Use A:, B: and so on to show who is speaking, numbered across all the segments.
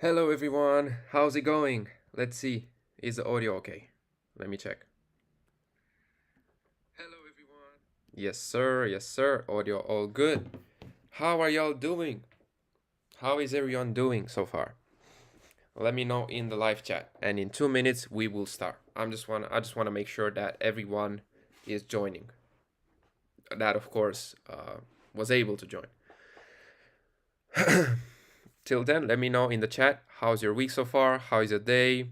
A: Hello everyone, how's it going? Let's see, is the audio okay? Let me check. Hello everyone. Yes sir, audio all good. How are y'all doing? How is everyone doing so far? Let me know in the live chat, and in 2 minutes we will start. I just wanna make sure that everyone is joining. That of course was able to join. Till then, let me know in the chat how's your week so far, how is your day.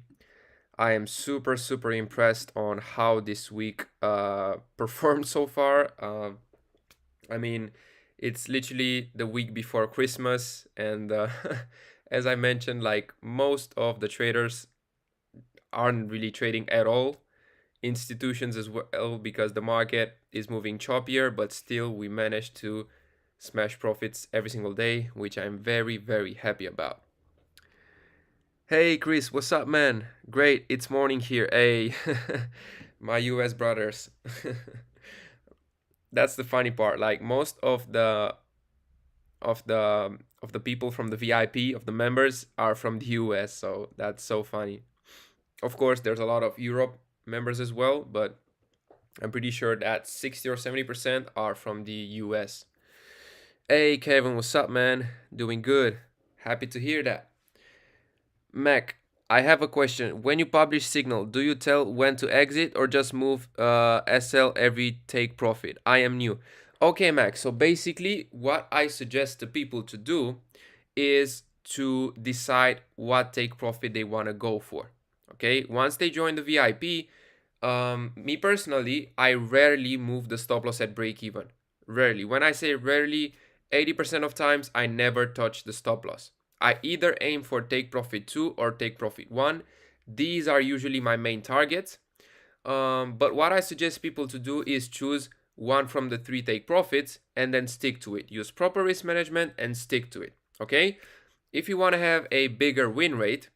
A: I am super impressed on how this week performed so far. I mean, it's literally the week before Christmas, and as I mentioned, like most of the traders aren't really trading at all. Institutions as well, because the market is moving choppier, but still we managed to smash profits every single day, which I'm very happy about. Hey Chris, what's up, man? Great, it's morning here. Hey, my US brothers. That's the funny part. Like most of the of the people from the VIP of the members are from the US, so that's so funny. Of course, there's a lot of Europe members as well, but I'm pretty sure that 60 or 70% are from the US. Hey Kevin, what's up, man? Doing good. Happy to hear that. Mac, I have a question. When you publish signal, do you tell when to exit or just move SL every take profit? I am new. Okay, Mac. So basically, what I suggest to people to do is to decide what take profit they want to go for. Okay, once they join the VIP, me personally, I rarely move the stop loss at break even. Rarely. When I say rarely, 80% of times I never touch the stop loss. I either aim for take profit 2 or take profit 1. These are usually my main targets. But what I suggest people to do is choose one from the 3 take profits and then stick to it. Use proper risk management and stick to it. Okay? If you want to have a bigger win rate,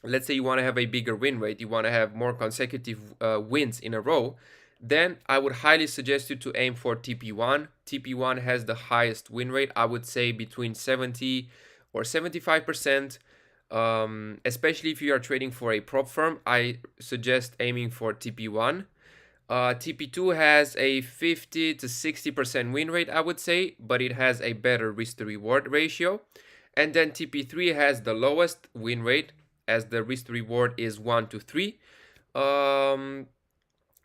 A: let's say you want to have a bigger win rate, you want to have more consecutive wins in a row, then I would highly suggest you to aim for TP1. TP1 has the highest win rate, I would say between 70 or 75%. Especially if you are trading for a prop firm, I suggest aiming for TP1. TP2 has a 50 to 60% win rate, I would say, but it has a better risk to reward ratio. And then TP3 has the lowest win rate, as the risk to reward is 1 to 3.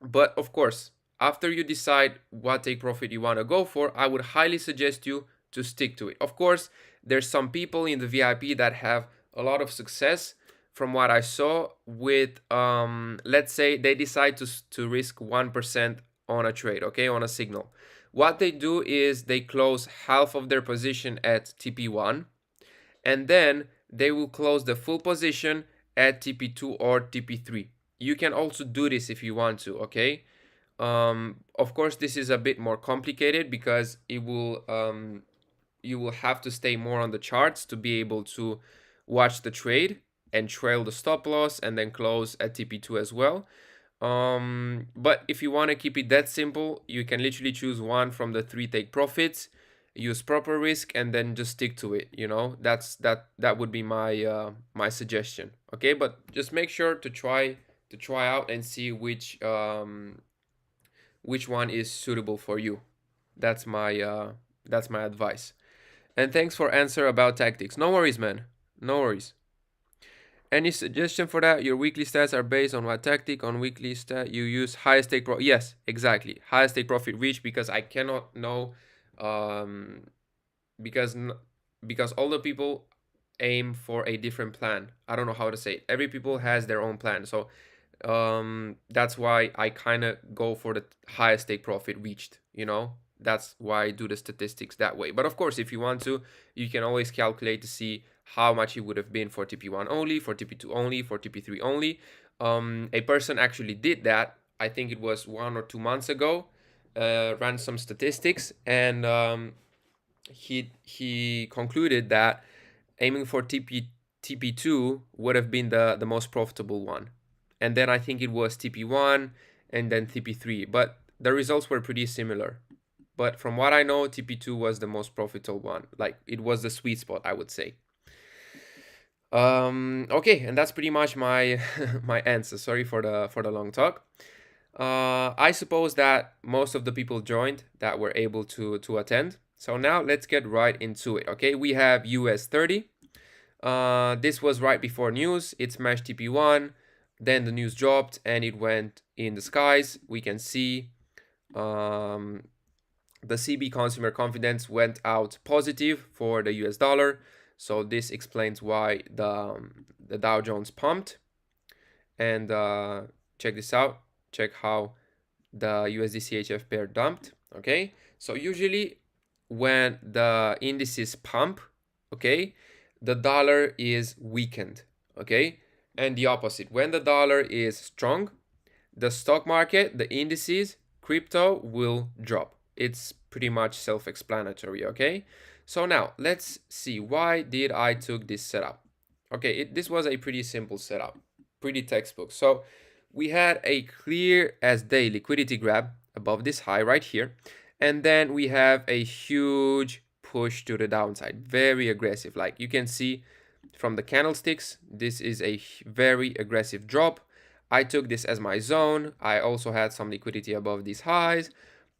A: But of course, after you decide what take profit you want to go for, I would highly suggest you to stick to it. Of course, there's some people in the VIP that have a lot of success from what I saw with, let's say they decide to risk 1% on a trade, okay, on a signal. What they do is they close half of their position at TP1, and then they will close the full position at TP2 or TP3. You can also do this if you want to, okay? Of course, this is a bit more complicated because it will you will have to stay more on the charts to be able to watch the trade and trail the stop loss and then close at TP2 as well. But if you want to keep it that simple, you can literally choose one from the 3 take profits, use proper risk, and then just stick to it. You know, that would be my my suggestion. Okay, but just make sure to try out and see which one is suitable for you. That's my advice. And thanks for answer about tactics. No worries, man. No worries. Any suggestion for that? Your weekly stats are based on what tactic? On weekly stat you use highest take profit? Yes, exactly. Highest take profit reach, because I cannot know, because all the people aim for a different plan. I don't know how to say it. Every people has their own plan. So that's why I kind of go for the highest take profit reached, you know? That's why I do the statistics that way. But of course, if you want to, you can always calculate to see how much it would have been for TP1 only, for TP2 only, for TP3 only. A person actually did that. I think it was 1 or 2 months ago. Ran some statistics, and he concluded that aiming for TP2 would have been the most profitable one. And then I think it was TP1 and then TP3. But the results were pretty similar. But from what I know, TP2 was the most profitable one. Like, it was the sweet spot, I would say. Okay, and that's pretty much my my answer. Sorry for the long talk. I suppose that most of the people joined that were able to attend. So now let's get right into it. Okay, we have US 30. This was right before news. It smashed TP1, then the news dropped and it went in the skies. We can see the CB consumer confidence went out positive for the US dollar. So this explains why the Dow Jones pumped. And check this out. Check how the USD CHF pair dumped. Okay, so usually when the indices pump, okay, the dollar is weakened. Okay, and the opposite, when the dollar is strong, the stock market, the indices, crypto will drop. It's pretty much self-explanatory. Okay, so now let's see, why did I took this setup? Okay, this was a pretty simple setup, pretty textbook. So we had a clear as day liquidity grab above this high right here, and then we have a huge push to the downside, very aggressive. Like you can see from the candlesticks, this is a very aggressive drop. I took this as my zone. I also had some liquidity above these highs.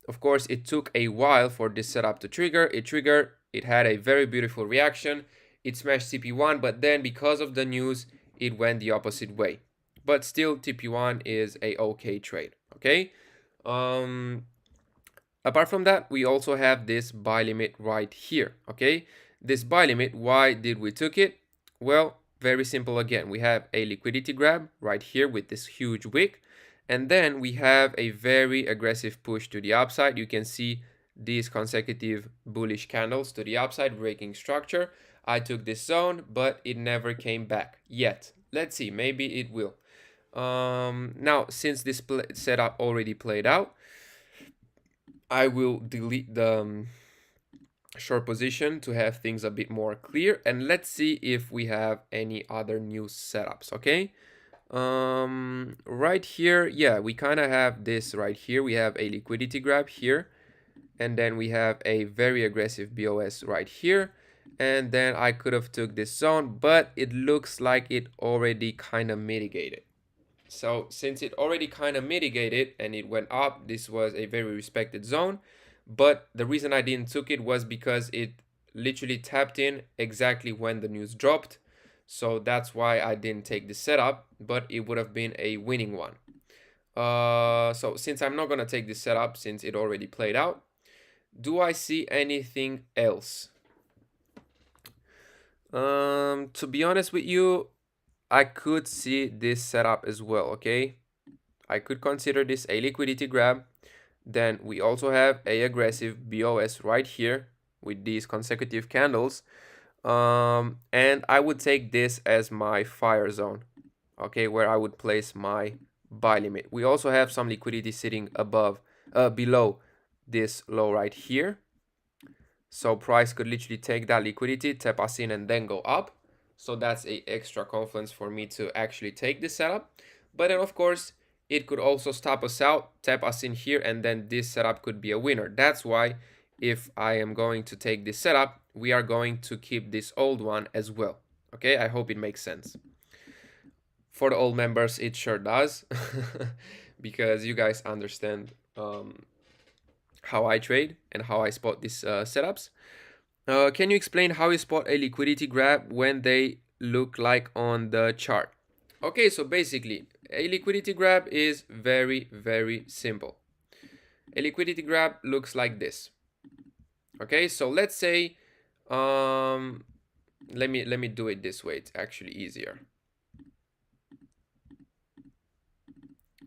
A: Of course, it took a while for this setup to trigger. It triggered, it had a very beautiful reaction. It smashed TP1, but then because of the news, it went the opposite way. But still, TP1 is a okay trade. Okay. Apart from that, we also have this buy limit right here. Okay. This buy limit, why did we took it? Well, very simple again. We have a liquidity grab right here with this huge wick. And then we have a very aggressive push to the upside. You can see these consecutive bullish candles to the upside, breaking structure. I took this zone, but it never came back yet. Let's see, maybe it will. Now, since this setup already played out, I will delete the short position to have things a bit more clear. And let's see if we have any other new setups, okay? Right here, yeah, we kind of have this right here. We have a liquidity grab here, and then we have a very aggressive BOS right here. And then I could have took this zone, but it looks like it already kind of mitigated. So since it already kind of mitigated and it went up, this was a very respected zone. But the reason I didn't took it was because it literally tapped in exactly when the news dropped. So that's why I didn't take this setup, but it would have been a winning one. So since I'm not going to take this setup since it already played out, do I see anything else? To be honest with you, I could see this setup as well, okay? I could consider this a liquidity grab. Then we also have a aggressive BOS right here with these consecutive candles. And I would take this as my fire zone, okay, where I would place my buy limit. We also have some liquidity sitting below this low right here. So price could literally take that liquidity, tap us in, and then go up. So that's a extra confidence for me to actually take this setup. But then of course, it could also stop us out, tap us in here, and then this setup could be a winner. That's why if I am going to take this setup, we are going to keep this old one as well. Okay, I hope it makes sense. For the old members, it sure does, because you guys understand how I trade and how I spot these setups. Can you explain how you spot a liquidity grab when they look like on the chart? Okay, so basically, a liquidity grab is very, very simple. A liquidity grab looks like this. Okay, so let's say, let me do it this way. It's actually easier.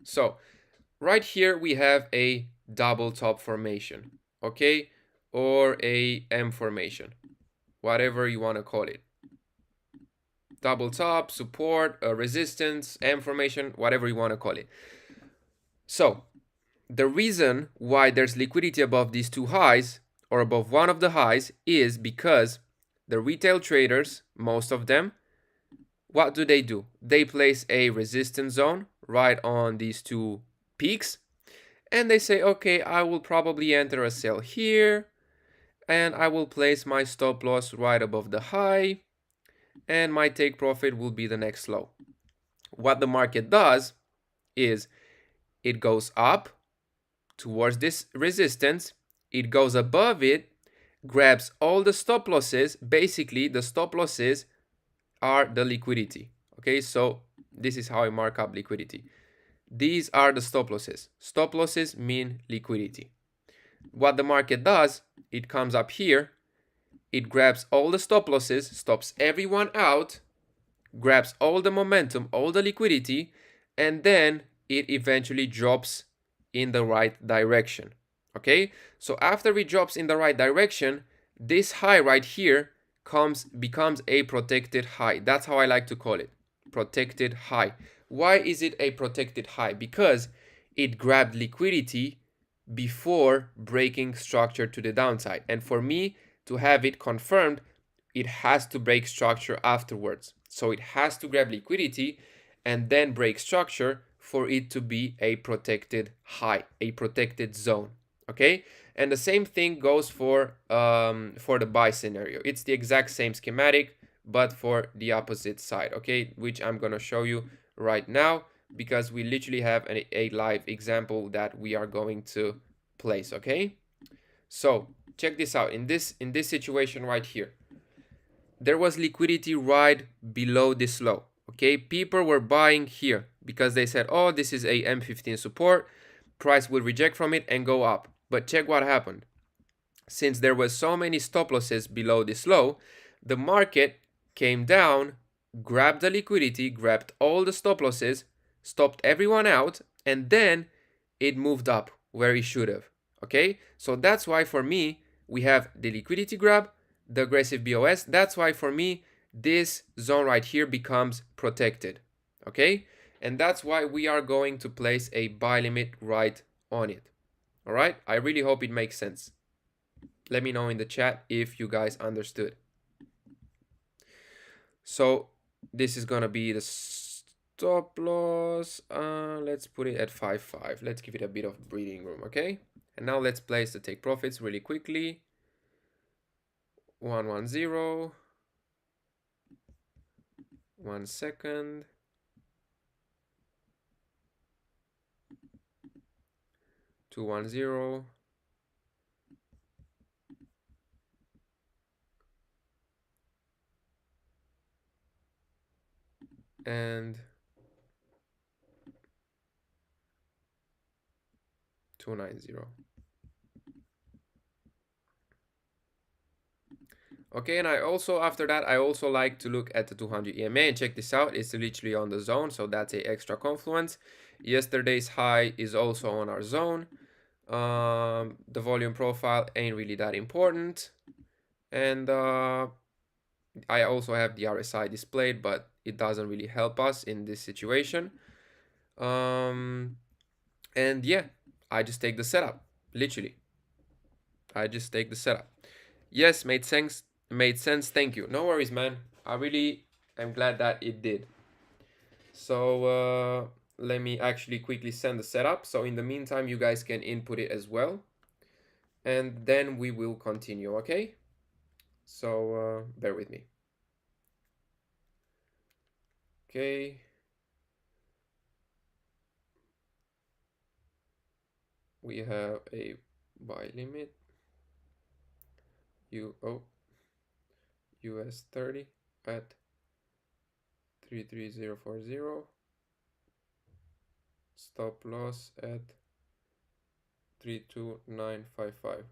A: So right here we have a double top formation, okay, or a M formation, whatever you want to call it. Double top, support, resistance, M formation, whatever you want to call it. So the reason why there's liquidity above these two highs or above one of the highs is because the retail traders, most of them, what do? They place a resistance zone right on these two peaks, and they say, okay, I will probably enter a sell here, and I will place my stop loss right above the high, and my take profit will be the next low. What the market does is it goes up towards this resistance, it goes above it, grabs all the stop losses. Basically, the stop losses are the liquidity. Okay, so this is how I mark up liquidity. These are the stop losses. Stop losses mean liquidity. What the market does, it comes up here, it grabs all the stop losses, stops everyone out, grabs all the momentum, all the liquidity, and then it eventually drops in the right direction. Okay, so after it drops in the right direction, this high right here becomes a protected high. That's how I like to call it, protected high. Why is it a protected high? Because it grabbed liquidity before breaking structure to the downside, and for me to have it confirmed, it has to break structure afterwards. So it has to grab liquidity and then break structure for it to be a protected high, a protected zone. Okay, and the same thing goes for the buy scenario. It's the exact same schematic, but for the opposite side. Okay, which I'm gonna show you right now because we literally have a live example that we are going to place. Okay, so check this out. In this situation right here, there was liquidity right below this low. Okay, people were buying here because they said, oh, this is a M15 support, price will reject from it and go up. But check what happened. Since there was so many stop losses below this low, the market came down, grabbed the liquidity, grabbed all the stop losses, stopped everyone out, and then it moved up where it should have. Okay, so that's why for me we have the liquidity grab, the aggressive BOS. That's why for me this zone right here becomes protected. Okay, and that's why we are going to place a buy limit right on it. All right, I really hope it makes sense. Let me know in the chat if you guys understood. So this is gonna be the stop loss. Let's put it at 5.5. Let's give it a bit of breathing room. Okay, and now let's place the take profits really quickly. 110. 1 second. 210. And 290. Okay, and I also, after that, I also like to look at the 200 EMA and check this out. It's literally on the zone, so that's a extra confluence. Yesterday's high is also on our zone. The volume profile ain't really that important. And I also have the RSI displayed, but it doesn't really help us in this situation. And yeah, I just take the setup, literally. I just take the setup. Yes, made sense. Made sense. Thank you. No worries, man. I really am glad that it did. So let me actually quickly send the setup. So in the meantime, you guys can input it as well. And then we will continue, okay? So bear with me. Okay. We have a buy limit. US 30 at 33040. Stop loss at 32955.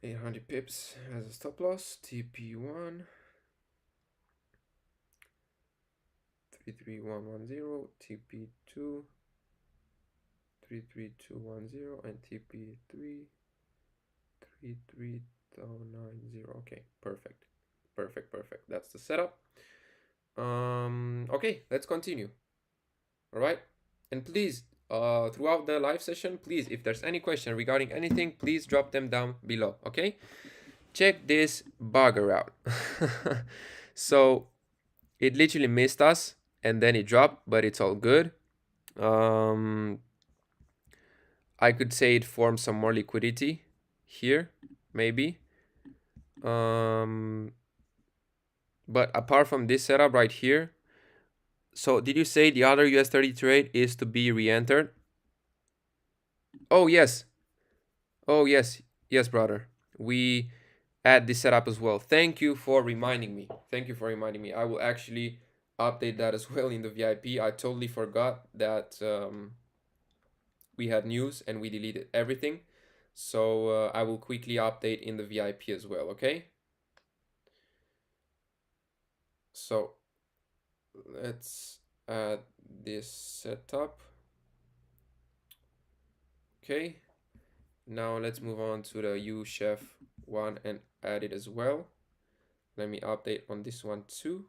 A: $800 pips as a stop loss. TP1 33110, TP2 33210, and TP3 33090. Okay, perfect. That's the setup. Okay, let's continue. All right, and please throughout the live session, please, if there's any question regarding anything, please drop them down below. Okay, check this bugger out. So it literally missed us and then it dropped, but it's all good. I could say it formed some more liquidity here, maybe. But apart from this setup right here, so did you say the other US30 trade is to be re-entered? Oh, yes. Oh, yes. Yes, brother. We add this setup as well. Thank you for reminding me. Thank you for reminding me. I will actually update that as well in the VIP. I totally forgot that we had news and we deleted everything. So I will quickly update in the VIP as well, okay? So let's add this setup. Okay, now let's move on to the U chef one and add it as well. Let me update on this one too.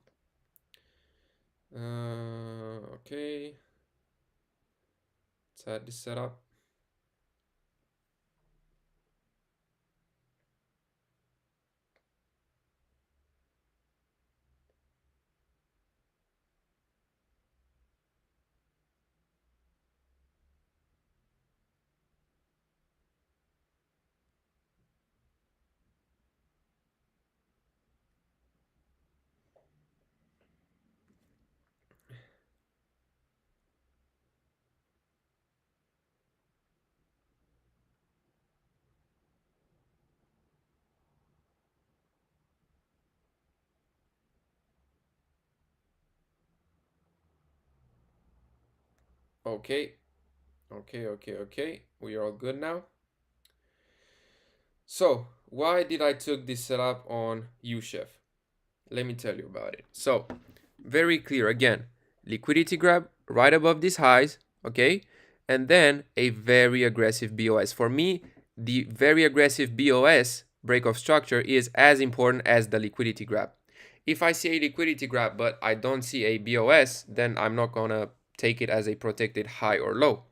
A: Okay, let's add this setup. Okay, okay. We are all good now. So why did I took this setup on UChef? Let me tell you about it. So very clear again, liquidity grab right above these highs, okay? And then a very aggressive BOS. For me, the very aggressive BOS, break of structure, is as important as the liquidity grab. If I see a liquidity grab but I don't see a BOS, then I'm not gonna take it as a protected high or low.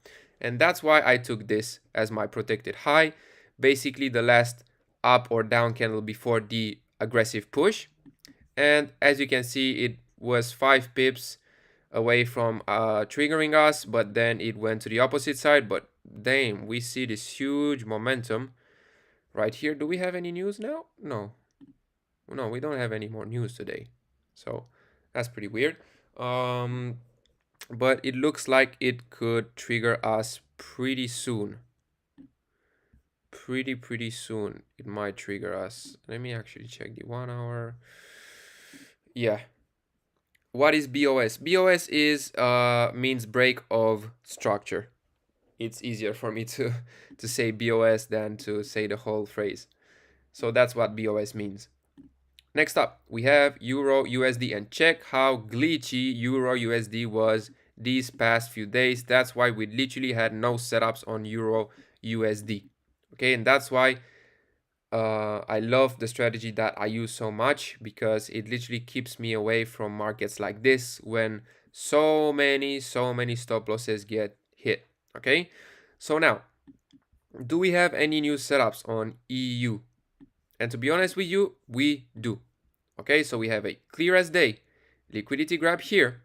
A: And that's why I took this as my protected high, basically the last up or down candle before the aggressive push. And as you can see, it was 5 pips away from triggering us, but then it went to the opposite side. But damn, we see this huge momentum right here. Do we have any news now? No, we don't have any more news today, so that's pretty weird. But it looks like it could trigger us pretty soon. Pretty soon it might trigger us. Let me actually check the 1 hour. Yeah, what is BOS? BOS is means break of structure. It's easier for me to say BOS than to say the whole phrase. So that's what BOS means. Next up, we have Euro USD, and check how glitchy Euro USD was these past few days. That's why we literally had no setups on Euro USD. Okay, and that's why I love the strategy that I use so much, because it literally keeps me away from markets like this when so many stop losses get hit. Okay, so now, do we have any new setups on EU? And to be honest with you, we do. Okay, so we have a clear as day liquidity grab here,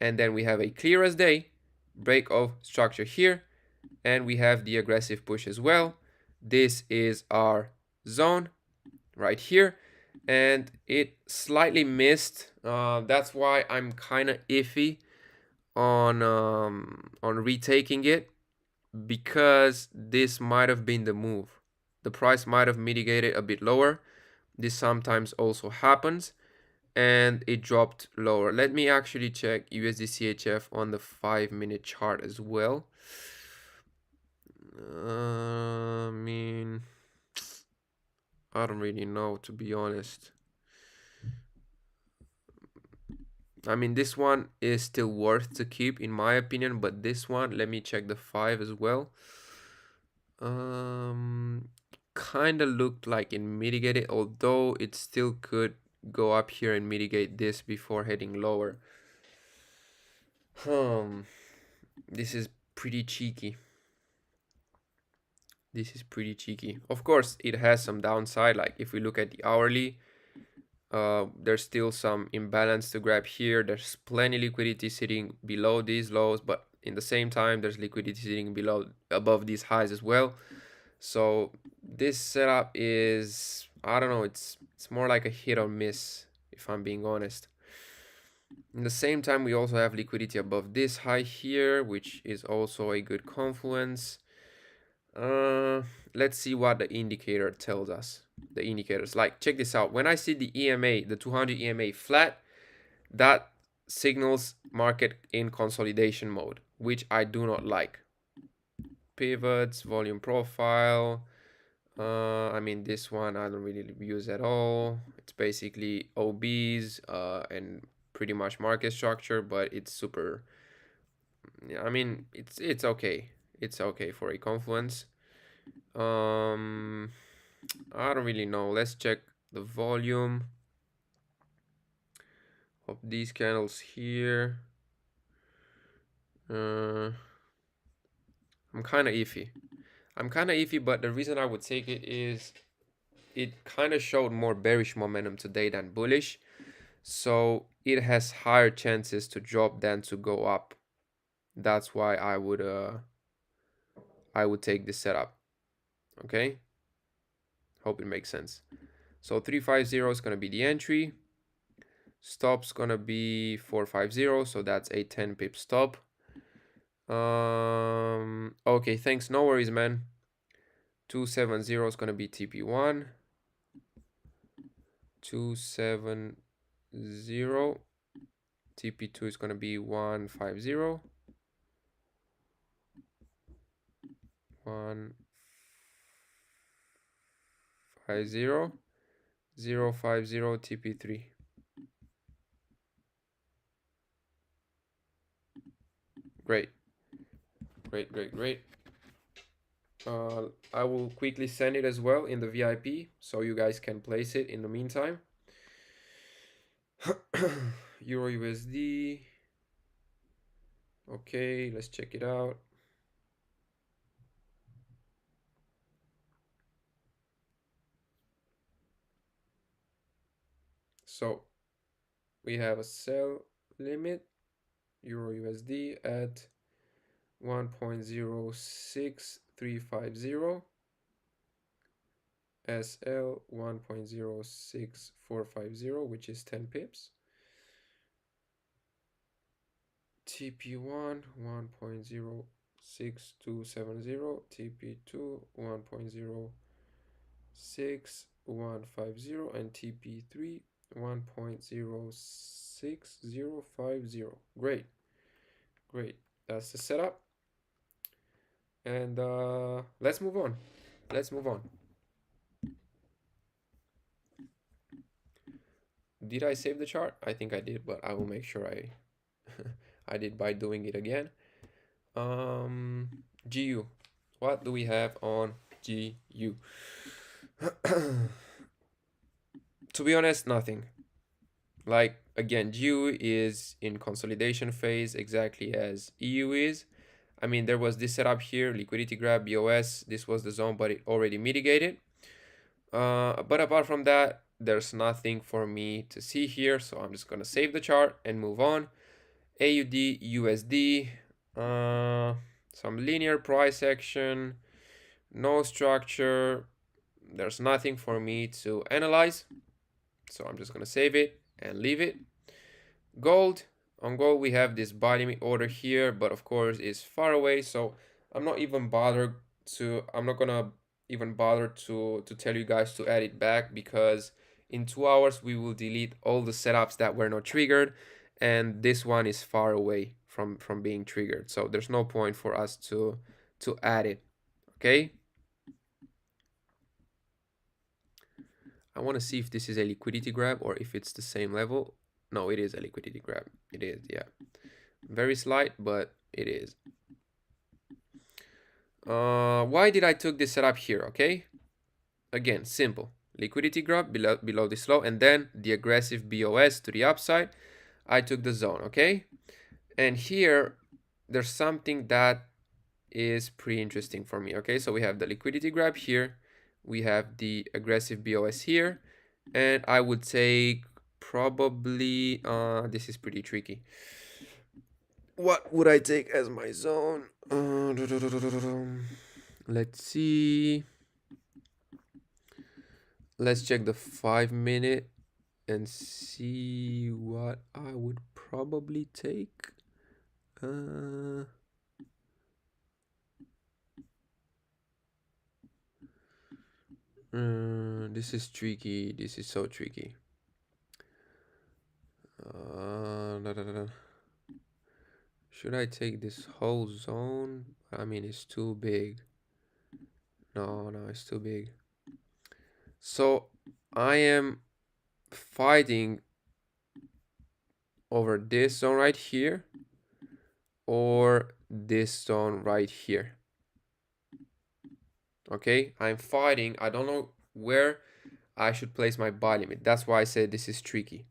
A: and then we have a clear as day break of structure here, and we have the aggressive push as well. This is our zone right here, and it slightly missed. That's why I'm kind of iffy on retaking it, because this might have been the move. The price might have mitigated a bit lower. This sometimes also happens, and it dropped lower. Let me actually check USD CHF on the 5-minute chart as well. I mean, I don't really know, to be honest. I mean, this one is still worth to keep in my opinion, but this one, let me check the 5 as well. Kind of looked like it mitigated, although it still could go up here and mitigate this before heading lower. This is pretty cheeky. This is pretty cheeky. Of course, it has some downside. Like if we look at the hourly, there's still some imbalance to grab here. There's plenty liquidity sitting below these lows, but in the same time, there's liquidity sitting above these highs as well. So this setup is, I don't know, it's more like a hit or miss, if I'm being honest. In the same time, we also have liquidity above this high here, which is also a good confluence. Let's see what the indicator tells us. The indicators, like, check this out. When I see the EMA, the 200 EMA flat, that signals market in consolidation mode, which I do not like. Pivots, volume profile. I mean, this one I don't really use at all. It's basically OBs and pretty much market structure, but it's super. I mean, it's okay. It's okay for a confluence. I don't really know. Let's check the volume of these candles here. I'm kind of iffy. But the reason I would take it is it kind of showed more bearish momentum today than bullish. So it has higher chances to drop than to go up. That's why I would take this setup. Okay? Hope it makes sense. So 350 is going to be the entry. Stop's going to be 450, so that's a 10 pip stop. Okay, thanks. No worries, man. 270 is going to be TP1. 270. TP2 is going to be 150. 150. 050 TP3. Great. I will quickly send it as well in the VIP so you guys can place it in the meantime. Euro USD. Okay, let's check it out. So we have a sell limit, Euro USD at 1.06350, SL 1.06450, which is 10 pips. TP1 1.06270, TP2 1.06150, and TP3 1.06050. Great. That's the setup. And let's move on. Did I save the chart? I think I did, but I will make sure I I did by doing it again. GU. What do we have on GU? To be honest, nothing. Like, again, GU is in consolidation phase exactly as EU is. I mean, there was this setup here, liquidity grab, BOS. This was the zone, but it already mitigated. But apart from that, there's nothing for me to see here. So I'm just going to save the chart and move on. AUD, USD, some linear price action, no structure. There's nothing for me to analyze. So I'm just going to save it and leave it. Gold. On gold, we have this buy limit order here, but of course it's far away. So I'm not even bothered to, I'm not going to even bother to tell you guys to add it back, because in 2 hours we will delete all the setups that were not triggered, and this one is far away from being triggered, so there's no point for us to add it. Okay, I want to see if this is a liquidity grab or if it's the same level. No, it is a liquidity grab. It is, yeah, very slight, but it is. Why did I took this setup here? Okay, again, simple. Liquidity grab below this low, and then the aggressive BOS to the upside. I took the zone. Okay, and here there's something that is pretty interesting for me. Okay, so we have the liquidity grab here, we have the aggressive BOS here, and I would take probably this is pretty tricky. What would I take as my zone? Let's see. Let's check the 5-minute and see what I would probably take. This is tricky. This is so tricky. Da, da, da, da. Should I take this whole zone? I mean, it's too big. No, it's too big. So I am fighting over this zone right here or this zone right here. Okay, I'm fighting. I don't know where I should place my buy limit. That's why I said this is tricky.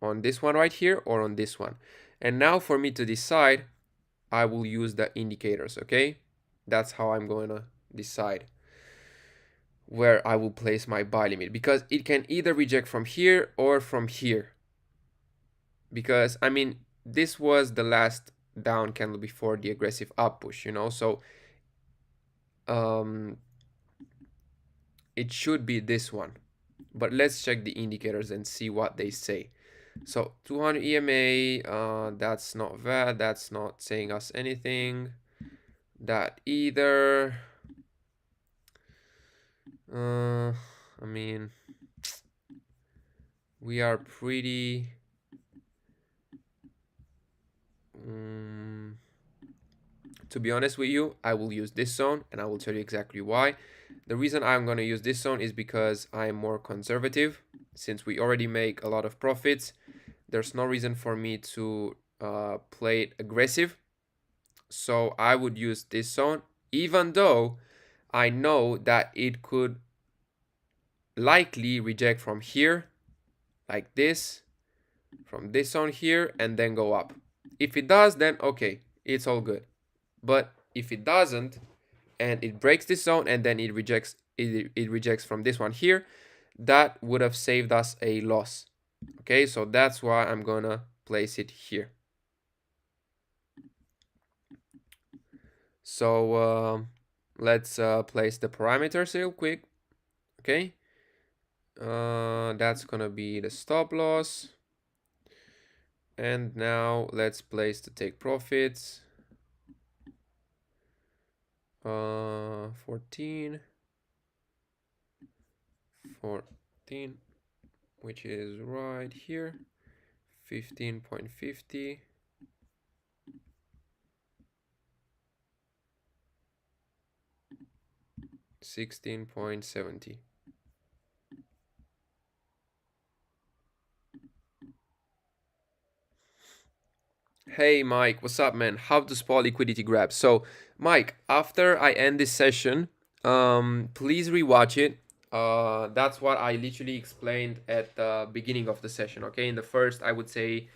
A: On this one right here or on this one. And now for me to decide, I will use the indicators, okay? That's how I'm going to decide where I will place my buy limit, because it can either reject from here or from here. Because, I mean, this was the last down candle before the aggressive up push, you know? So, it should be this one. But let's check the indicators and see what they say. So 200 EMA, that's not bad. That's not saying us anything. That either. I mean, we are pretty. To be honest with you, I will use this zone and I will tell you exactly why. The reason I'm going to use this zone is because I'm more conservative. Since we already make a lot of profits, there's no reason for me to play it aggressive. So I would use this zone, even though I know that it could likely reject from here, like this, from this zone here, and then go up. If it does, then okay, it's all good. But if it doesn't, and it breaks this zone, and then it rejects from this one here, that would have saved us a loss. Okay, so that's why I'm gonna place it here. So let's place the parameters real quick. Okay, that's gonna be the stop loss. And now let's place the take profits. 14, which is right here. 15.50. 16.70. Hey Mike, what's up, man? How to spot liquidity grab. So Mike, after I end this session, please rewatch it. That's what I literally explained at the beginning of the session. Okay, in the first, I would say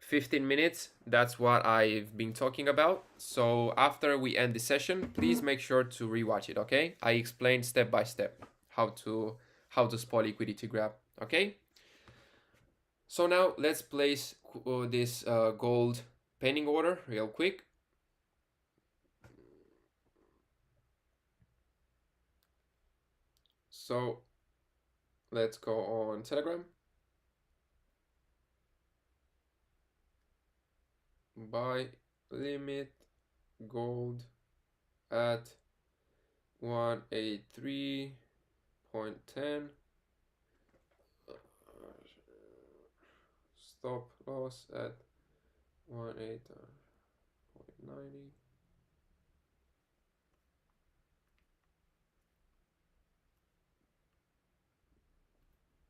A: 15 minutes, that's what I've been talking about. So after we end the session, please make sure to rewatch it. Okay, I explained step by step how to spot liquidity grab. Okay, so now let's place this gold pending order real quick. So let's go on Telegram. Buy limit gold at 183.10. Stop loss at 183.90.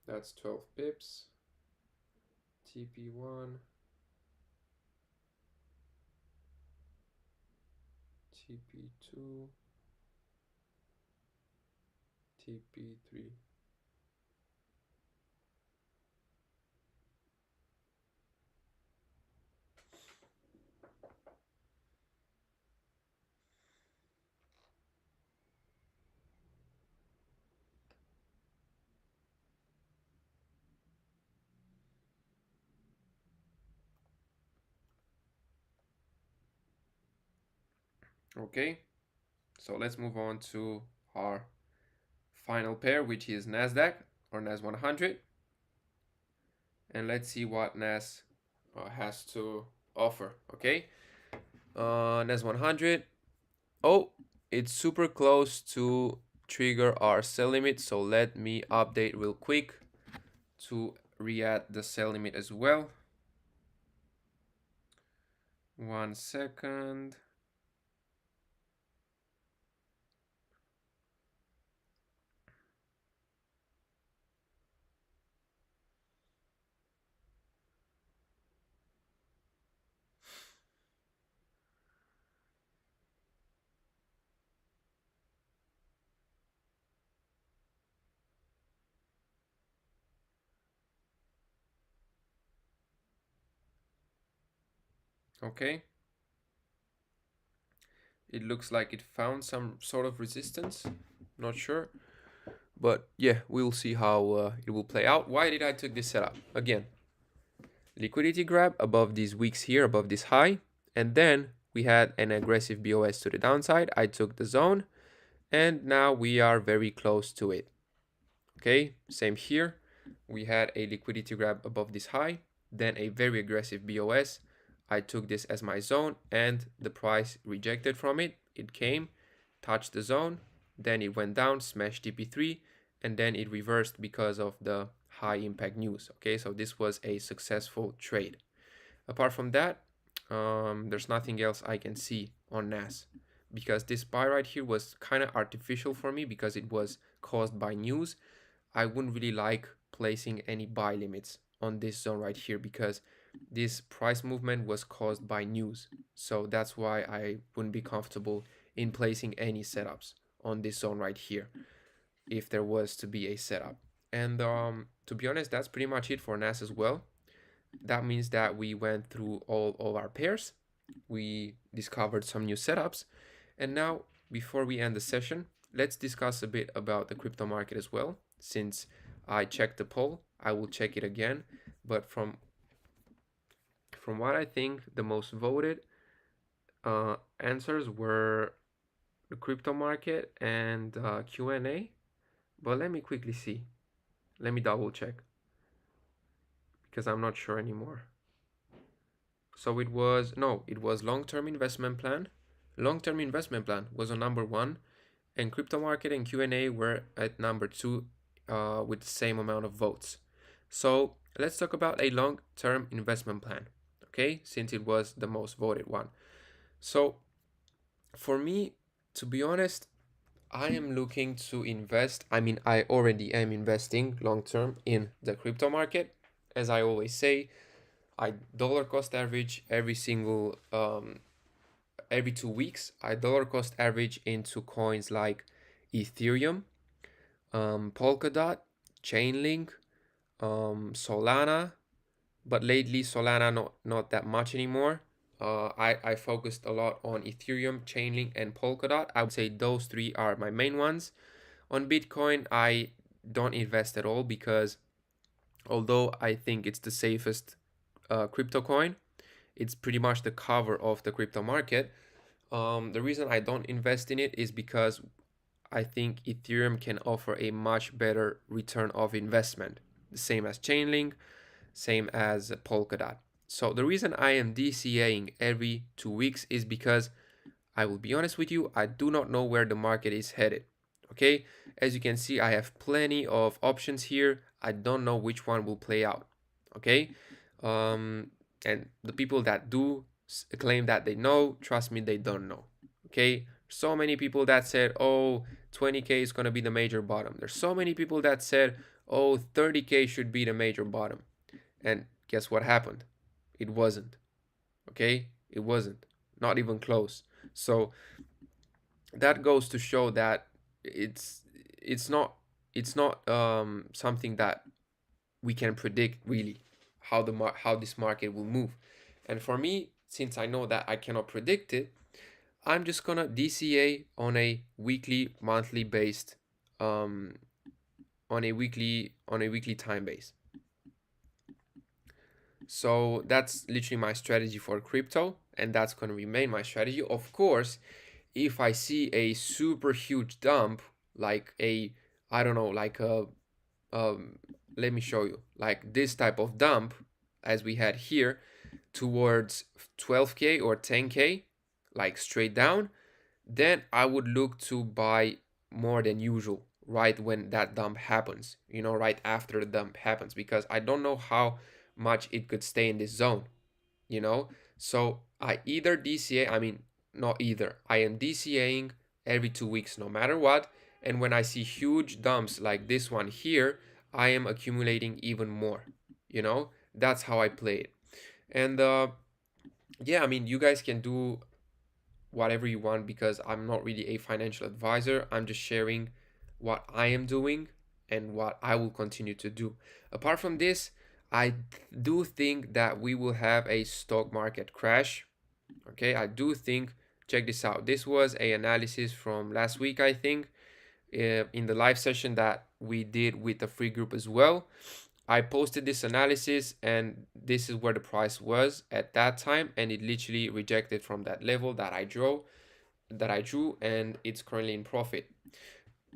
A: That's 12 pips. TP1, TP2, TP3. Okay, so let's move on to our final pair, which is Nasdaq or Nas 100, and let's see what Nas has to offer. Okay, Nas 100. Oh, it's super close to trigger our sell limit, so let me update real quick to re-add the sell limit as well. 1 second. Okay, it looks like it found some sort of resistance, not sure, but yeah, we'll see how it will play out. Why did I took this setup? Again, liquidity grab above these wicks here, above this high, and then we had an aggressive BOS to the downside. I took the zone, and now we are very close to it. Okay, same here. We had a liquidity grab above this high, then a very aggressive BOS. I took this as my zone, and the price rejected from it. It came, touched the zone, then it went down, smashed TP3, and then it reversed because of the high impact news. Okay, so this was a successful trade. Apart from that, there's nothing else I can see on NAS, because this buy right here was kind of artificial for me because it was caused by news. I wouldn't really like placing any buy limits on this zone right here because this price movement was caused by news. So that's why I wouldn't be comfortable in placing any setups on this zone right here if there was to be a setup. And to be honest, that's pretty much it for NAS as well. That means that we went through all of our pairs. We discovered some new setups. And now, before we end the session, let's discuss a bit about the crypto market as well. Since I checked the poll, I will check it again. But from what I think, the most voted answers were the crypto market and Q&A. But let me quickly see. Let me double check because I'm not sure anymore. So it was long-term investment plan. Long-term investment plan was on number 1, and crypto market and Q&A were at number 2 with the same amount of votes. So let's talk about a long-term investment plan, okay, since it was the most voted one. So for me, to be honest, I am looking to invest. I mean, I already am investing long-term in the crypto market. As I always say, I dollar cost average every 2 weeks. I dollar cost average into coins like Ethereum, Polkadot, Chainlink, Solana, but lately Solana not that much anymore. I focused a lot on Ethereum, Chainlink, and Polkadot. I would say those 3 are my main ones. On Bitcoin, I don't invest at all because although I think it's the safest crypto coin, it's pretty much the cover of the crypto market. The reason I don't invest in it is because I think Ethereum can offer a much better return of investment, the same as Chainlink, same as Polkadot. So the reason I am DCAing every 2 weeks is because I will be honest with you, I do not know where the market is headed. Okay, as you can see, I have plenty of options here. I don't know which one will play out. Okay, and the people that do claim that they know, trust me, they don't know. Okay, so many people that said, oh, 20K is going to be the major bottom. There's so many people that said, oh, 30K should be the major bottom. And guess what happened? It wasn't. Okay, it wasn't. Not even close. So that goes to show that it's not something that we can predict really how this market will move. And for me, since I know that I cannot predict it, I'm just gonna DCA on a weekly, monthly based, on a weekly time base. So that's literally my strategy for crypto, and that's gonna remain my strategy. Of course, if I see a super huge dump, like a, I don't know, like a, um, let me show you, like this type of dump as we had here towards 12K or 10K, like straight down, then I would look to buy more than usual right when that dump happens, right after the dump happens, because I don't know how much it could stay in this zone, you know? So I either DCA, I mean, not either, I am DCAing every 2 weeks no matter what. And when I see huge dumps like this one here, I am accumulating even more, That's how I play it. And yeah, I mean, you guys can do whatever you want because I'm not really a financial advisor. I'm just sharing what I am doing and what I will continue to do. Apart from this, I do think that we will have a stock market crash. Okay, I do think, check this out. This was a analysis from last week, I think, in the live session that we did with the free group as well. I posted this analysis and this is where the price was at that time, and it literally rejected from that level that I drew, and it's currently in profit.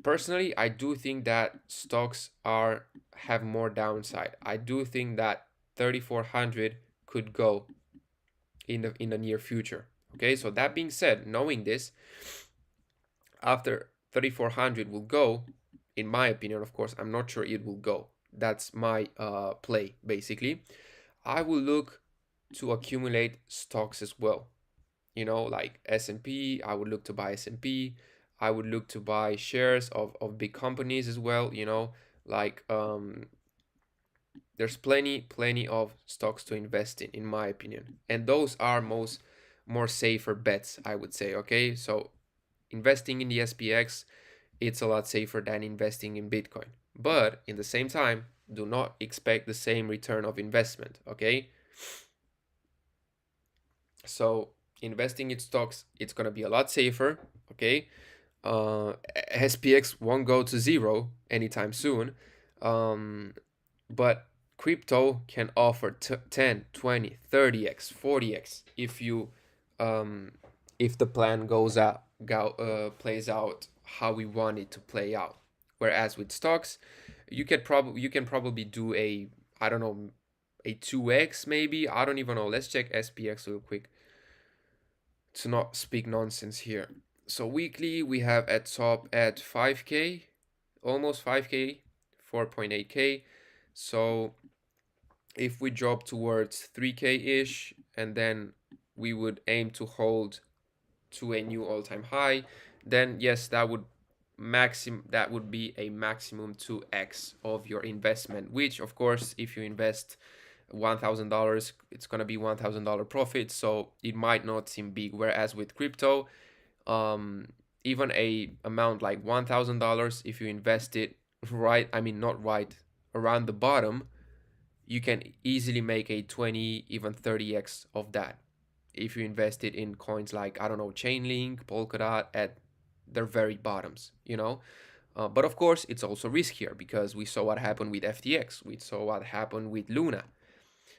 A: Personally, I do think that stocks have more downside. I do think that 3400 could go in the near future. Okay, so that being said, knowing this, after 3400 will go, in my opinion, of course, I'm not sure it will go. That's my play basically. I will look to accumulate stocks as well. Like S&P, I would look to buy S&P. I would look to buy shares of big companies as well, like there's plenty of stocks to invest in my opinion. And those are more safer bets, I would say, okay? So investing in the SPX, it's a lot safer than investing in Bitcoin. But in the same time, do not expect the same return of investment, okay? So investing in stocks, it's going to be a lot safer, okay? SPX won't go to zero anytime soon, but crypto can offer 10, 20, 30x, 40x if the plan plays out how we want it to play out. Whereas with stocks, you can probably do a, I don't know, a 2x maybe. I don't even know. Let's check SPX real quick to not speak nonsense here. So weekly we have at top at 5k, almost 5k, 4.8k. So if we drop towards 3k ish, and then we would aim to hold to a new all-time high, then yes, that would be a maximum 2x of your investment, which of course if you invest $1,000, it's gonna be $1,000 profit, so it might not seem big. Whereas with crypto, even a amount like $1,000, if you invest it right, I mean not right, around the bottom, you can easily make a 20, even 30x of that if you invest it in coins like, I don't know, Chainlink, Polkadot at their very bottoms, but of course it's also riskier because we saw what happened with FTX, we saw what happened with Luna.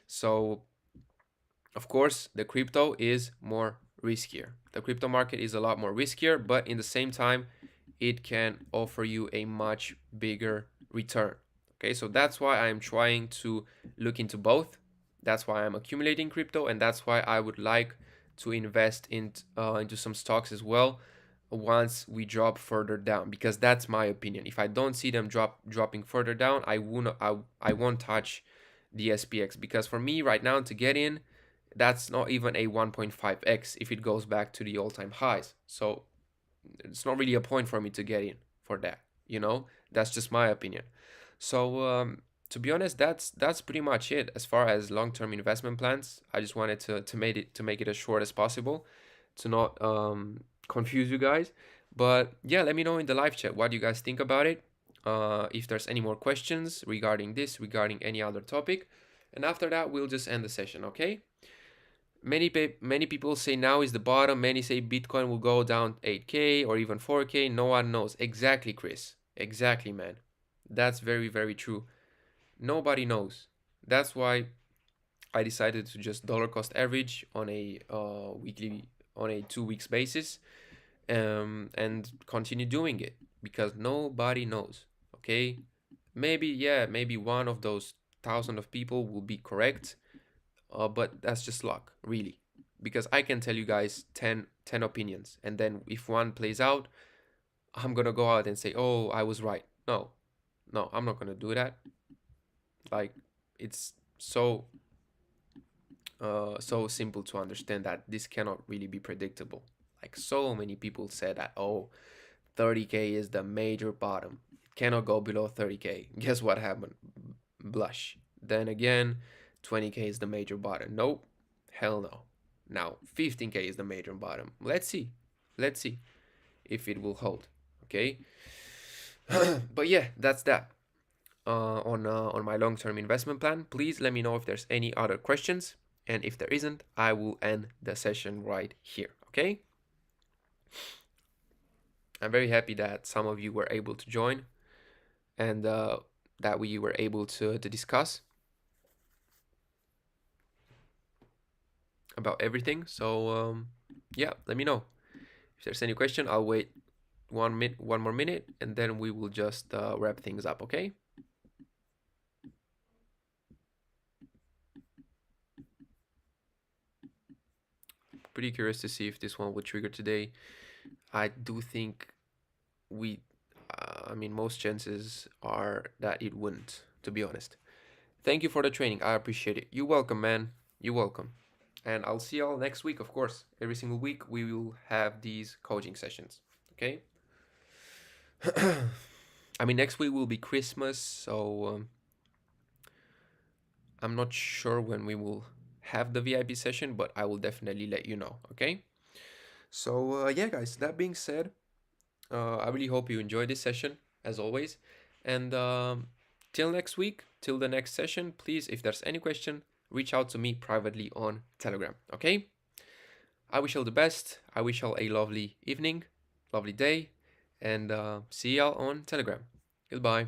A: So of course the crypto is more riskier. The crypto market is a lot more riskier, but in the same time it can offer you a much bigger return. Okay, so that's why I'm trying to look into both. That's why I'm accumulating crypto, and that's why I would like to invest into some stocks as well once we drop further down, because that's my opinion. If I don't see them dropping further down, I won't touch the SPX, because for me right now to get in, that's not even a 1.5x if it goes back to the all-time highs. So it's not really a point for me to get in for that, that's just my opinion. So to be honest, that's pretty much it as far as long-term investment plans. I just wanted to make it as short as possible to not confuse you guys. But yeah, let me know in the live chat what you guys think about it. If there's any more questions regarding regarding any other topic, and after that we'll just end the session. Okay. Many people say now is the bottom. Many say Bitcoin will go down 8k or even 4k. No one knows. Exactly, Chris. Exactly, man. That's very, very true. Nobody knows. That's why I decided to just dollar cost average on a 2 weeks basis, and continue doing it, because nobody knows. Okay, maybe, yeah, maybe one of those thousand of people will be correct, but that's just luck, really. Because I can tell you guys 10 opinions, and then if one plays out, I'm gonna go out and say, oh, I was right. No, no, I'm not gonna do that. Like, it's so simple to understand that this cannot really be predictable. Like, so many people said that, oh, 30K is the major bottom. It cannot go below 30K. Guess what happened? Blush. Then again, 20K is the major bottom. Nope. Hell no. Now 15K is the major bottom. Let's see. Let's see if it will hold. Okay. But yeah, that's that. On my long-term investment plan. Please let me know if there's any other questions, and if there isn't, I will end the session right here. Okay. I'm very happy that some of you were able to join, and that we were able to discuss about everything. So yeah, let me know if there's any question. I'll wait one more minute, and then we will just wrap things up. Okay. Pretty curious to see if this one will trigger today. I do think we, I mean, most chances are that it wouldn't, to be honest. Thank you for the training. I appreciate it. You're welcome, man. You're welcome. And I'll see y'all next week, of course. Every single week we will have these coaching sessions. Okay? I mean, next week will be Christmas, so I'm not sure when we will have the VIP session, but I will definitely let you know. Okay? So yeah, guys. That being said, I really hope you enjoyed this session, as always. And till next week, till the next session, please, if there's any question, reach out to me privately on Telegram. Okay? I wish you all the best. I wish you all a lovely evening, lovely day, and see y'all on Telegram. Goodbye.